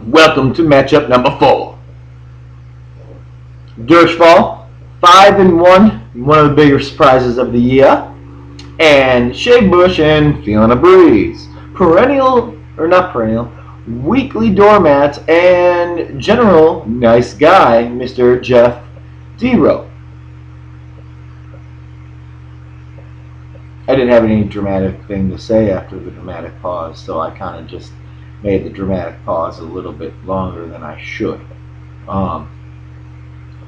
Welcome to matchup number 4. Durchfalle, 5-1, one of the bigger surprises of the year. And Shea Bush and Feeling a Breeze, weekly doormats and general nice guy, Mr. Jeff Dero. I didn't have any dramatic thing to say after the dramatic pause, so I kind of just made the dramatic pause a little bit longer than I should.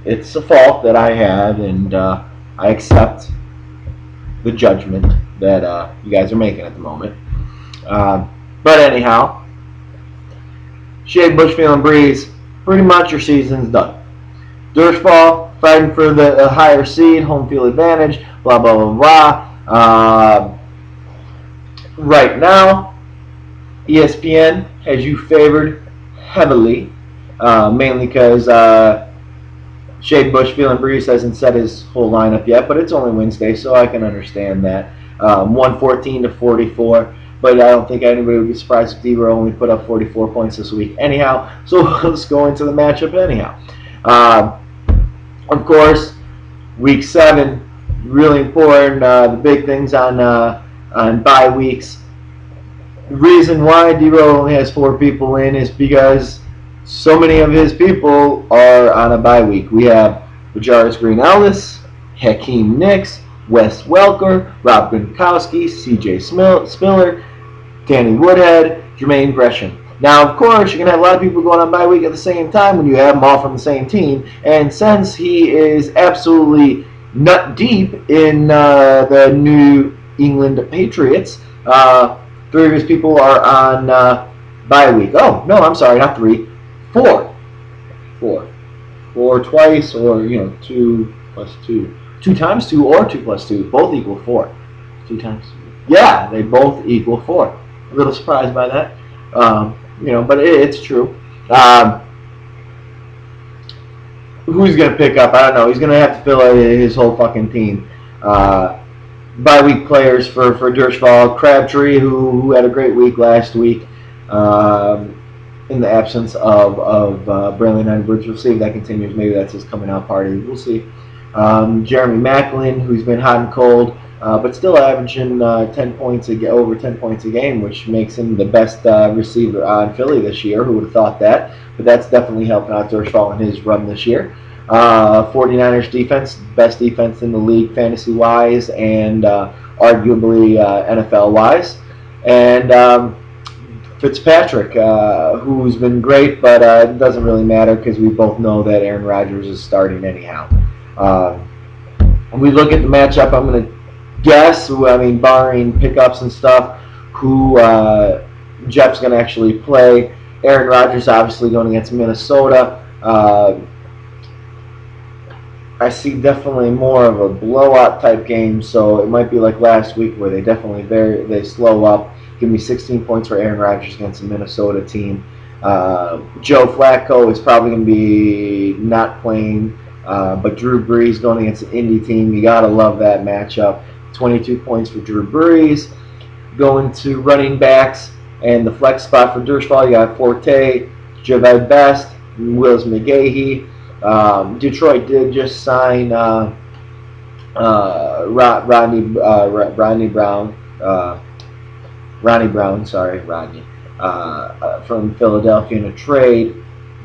It's a fault that I had, and I accept the judgment that you guys are making at the moment. But anyhow, Shea Bush Feeling Breeze, pretty much your season's done. Durchfalle, fighting for the higher seed, home field advantage, blah, blah, blah, blah. Right now, ESPN has you favored heavily, mainly because Shea Bush Feeling Breeze hasn't set his whole lineup yet, but it's only Wednesday, so I can understand that. 114-44, but I don't think anybody would be surprised if Dero only put up 44 points this week. Anyhow, so let's go into the matchup anyhow. Of course, week 7, really important. The big things on bye weeks. The reason why Dero only has 4 people in is because so many of his people are on a bye week. We have Bajaris Green-Ellis, Hakeem Nicks, Wes Welker, Rob Gronkowski, CJ Spiller, Danny Woodhead, Jermaine Gresham. Now, of course, you're going to have a lot of people going on bye week at the same time when you have them all from the same team. And since he is absolutely nut deep in the New England Patriots, 3 of his people are on bye week. Oh, no, I'm sorry, not 3. 4 twice, or 2 plus 2, 2 times 2, or 2 plus 2, both equal 4. 2 times 2, yeah, they both equal 4. A little surprised by that, but it's true. Who's gonna pick up? I don't know. He's gonna have to fill out his whole fucking team. Bye week players for Durchfalle, Crabtree, who had a great week last week. In the absence of Brantley and Bridge. We'll see if that continues. Maybe that's his coming out party. We'll see. Jeremy Macklin, who's been hot and cold, but still averaging over 10 points a game, which makes him the best receiver on Philly this year. Who would have thought that? But that's definitely helping out Durchfalle in his run this year. 49ers defense, best defense in the league fantasy-wise and arguably NFL-wise. And Fitzpatrick, who's been great, but it doesn't really matter because we both know that Aaron Rodgers is starting anyhow. When we look at the matchup, I'm going to guess, barring pickups and stuff, who Jeff's going to actually play. Aaron Rodgers obviously going against Minnesota. I see definitely more of a blowout type game, so it might be like last week where they definitely they slow up. Give me 16 points for Aaron Rodgers against the Minnesota team. Joe Flacco is probably going to be not playing, but Drew Brees going against the Indy team. You got to love that matchup. 22 points for Drew Brees. Going to running backs and the flex spot for Durchfalle, you got Forte, Javed Best, Willis McGahee. Detroit did just sign Ronnie Brown, from Philadelphia in a trade.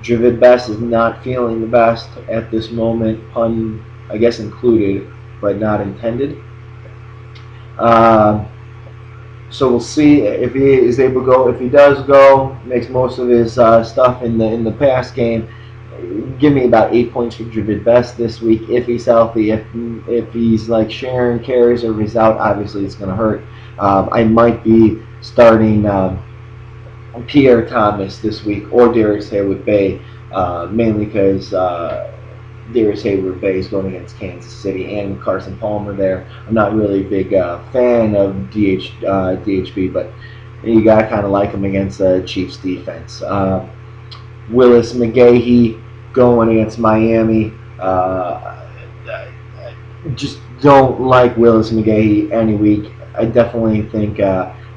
Javed Best is not feeling the best at this moment, pun I guess included, but not intended. So we'll see if he is able to go. If he does go, makes most of his stuff in the pass game. Give me about 8 points for Javed Best this week if he's healthy. If he's like sharing carries or if he's out, obviously it's going to hurt. I might be starting Pierre Thomas this week or Darius Haywood-Bay, mainly because Darius Haywood-Bay is going against Kansas City and Carson Palmer there. I'm not really a big fan of DHB, but you got to kind of like him against the Chiefs defense. Willis McGahee going against Miami. Just don't like Willis McGahee any week. I definitely think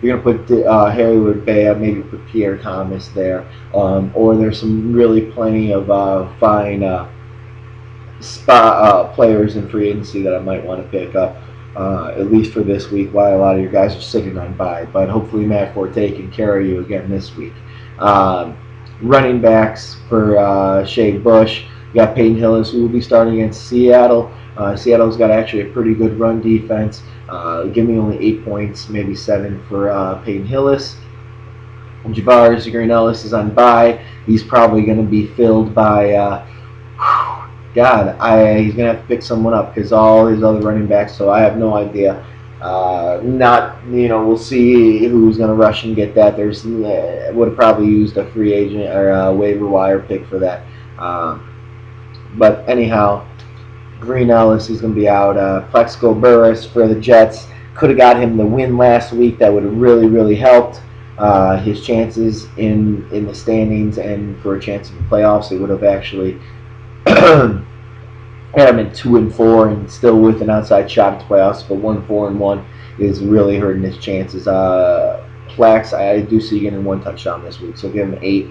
you're going to put Harry Wood Bea, maybe put Pierre Thomas there, or there's some really plenty of fine spot players in free agency that I might want to pick up. At least for this week, while a lot of your guys are sitting on bye. But hopefully Matt Forte can carry you again this week. Running backs for Shea Bush. You got Peyton Hillis, who will be starting against Seattle. Seattle's got actually a pretty good run defense. Give me only 8 points, maybe 7 for Peyton Hillis. Javaris Green-Ellis is on bye. He's probably going to be filled by he's gonna have to pick someone up because all his other running backs. So I have no idea. We'll see who's gonna rush and get that. There's would have probably used a free agent or a waiver wire pick for that. But anyhow, Green Ellis is gonna be out. Plexico Burris for the Jets. Could have got him the win last week. That would have really helped his chances in the standings and for a chance in the playoffs. It would have actually. Had him at 2-4 and still with an outside shot at the playoffs, but 1-4-1 is really hurting his chances. Plax, I do see getting 1 touchdown this week, so give him 8.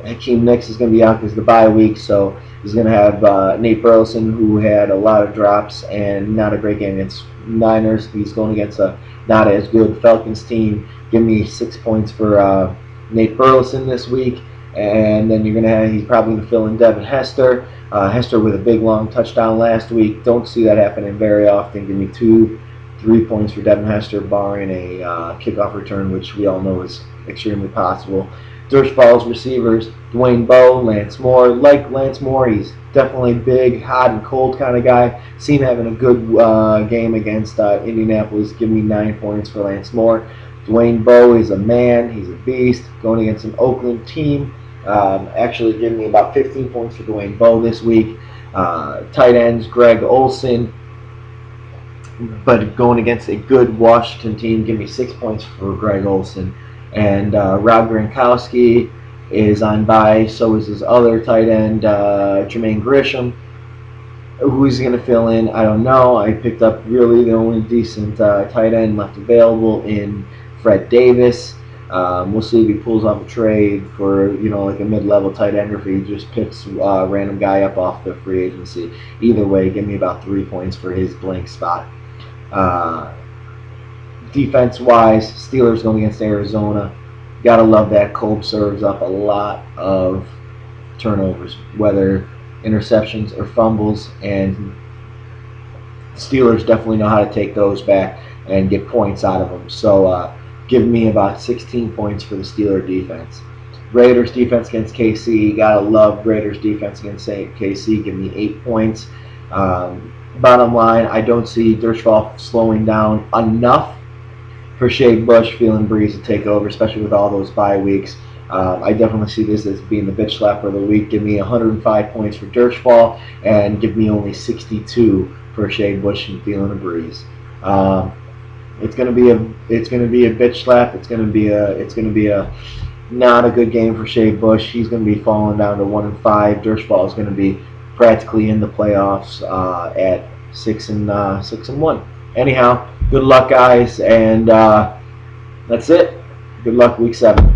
Hakeem Nicks is going to be out because of the bye week, so he's going to have Nate Burleson, who had a lot of drops and not a great game against Niners. He's going against a not as good Falcons team. Give me 6 points for Nate Burleson this week. And then he's probably going to fill in Devin Hester. Hester with a big long touchdown last week. Don't see that happening very often. Give me 2-3 points for Devin Hester, barring a kickoff return, which we all know is extremely possible. Durchfalle's receivers, Dwayne Bowe, Lance Moore. Like Lance Moore, he's definitely big, hot and cold kind of guy. Seen having a good game against Indianapolis. Give me 9 points for Lance Moore. Dwayne Bowe is a man. He's a beast. Going against an Oakland team. Actually giving me about 15 points for Dwayne Bowe this week. Tight ends, Greg Olsen. But going against a good Washington team, give me 6 points for Greg Olsen. And Rob Gronkowski is on bye. So is his other tight end, Jermaine Grisham. Who's going to fill in? I don't know. I picked up really the only decent tight end left available in Fred Davis. We'll see if he pulls off a trade for like a mid-level tight end, or if he just picks a random guy up off the free agency. Either way, give me about 3 points for his blank spot. Defense-wise, Steelers going against Arizona. Gotta love that. Kolb serves up a lot of turnovers, whether interceptions or fumbles, and Steelers definitely know how to take those back and get points out of them. So give me about 16 points for the Steeler defense. Raiders defense against KC. Gotta love Raiders defense against KC. Give me 8 points. Bottom line, I don't see Durchfalle slowing down enough for Shea Bush feeling breeze to take over, especially with all those bye weeks. I definitely see this as being the bitch slapper of the week. Give me 105 points for Durchfalle and give me only 62 for Shea Bush and feeling a breeze. It's gonna be a bitch slap. It's gonna be a not a good game for Shea Bush. He's gonna be falling down to 1-5. Durchfalle is gonna be practically in the playoffs at 6-1. Anyhow, good luck, guys, and that's it. Good luck, week 7.